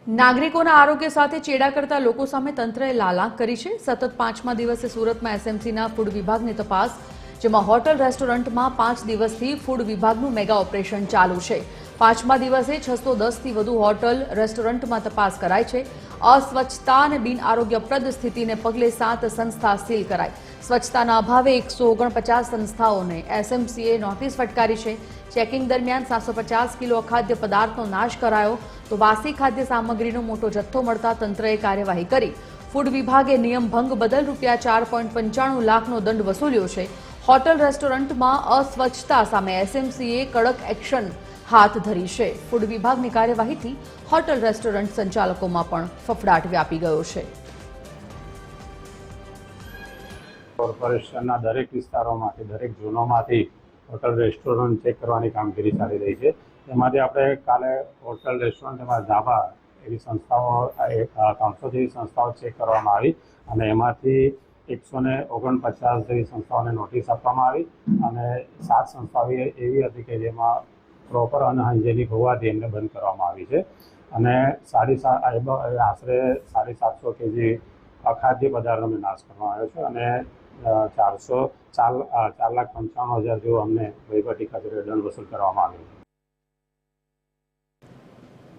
નાગરિકોના આરોગ્ય સાથે ચેડા કરતા લોકો સામે તંત્રએ લાલાંક કરી છે। સતત 5મા દિવસે સુરતમાં એસએમસીના ફૂડ વિભાગની તપાસ, જેમાં હોટલ રેસ્ટોરન્ટમાં 5 દિવસથી ફૂડ વિભાગનું મેગા ઓપરેશન ચાલુ છે। 5મા દિવસે 610થી વધુ હોટલ રેસ્ટોરન્ટમાં તપાસ કરાઈ છે। અસ્વચ્છતા અને બિન આરોગ્યપ્રદ સ્થિતિને પગલે 7 સંસ્થા સીલ કરાઈ। સ્વચ્છતાના અભાવે 149 સંસ્થાઓને એસએમસીએ નોટિસ ફટકારી છે। ચેકિંગ દરમિયાન 750 કિલો અખાદ્ય પદાર્થનો નાશ કરાયો, તો વાસી ખાદ્ય સામગ્રીનો મોટો જથ્થો મળતા તંત્રએ કાર્યવાહી કરી। ફૂડ વિભાગે નિયમ ભંગ બદલ ₹4.95 લાખનો દંડ વસૂલ્યો છે। હોટલ રેસ્ટોરન્ટમાં અસ્વચ્છતા સામે એસએમસીએ કડક એક્શન હાથ ધરી છે। ફૂડ વિભાગની કાર્યવાહીથી હોટલ રેસ્ટોરન્ટ સંચાલકોમાં પણ ફફડાટ વ્યાપી ગયો છે। કોર્પોરેશનના દરેક વિસ્તારોમાંથી, દરેક ઝોનોમાંથી હોટલ રેસ્ટોરન્ટ ચેક કરવાની કામગીરી ચાલી રહી છે। એમાંથી આપણે કાલે હોટલ રેસ્ટોરન્ટ એમાં ધાબા એવી સંસ્થાઓ 300 જેવી સંસ્થાઓ ચેક કરવામાં આવી અને એમાંથી 149 જેવી સંસ્થાઓને નોટિસ આપવામાં આવી અને 7 સંસ્થાઓ એવી હતી કે જેમાં પ્રોપર અનહાઇજેનિક હોવાથી એમને બંધ કરવામાં આવી છે અને આશરે 750 કેજી અખાદ્ય પદાર્થોનો નાશ કરવામાં આવ્યો છે અને 4,95,000 જેવો અમને વહીવટી કચેરીએ દંડ વસૂલ કરવામાં આવ્યો છે।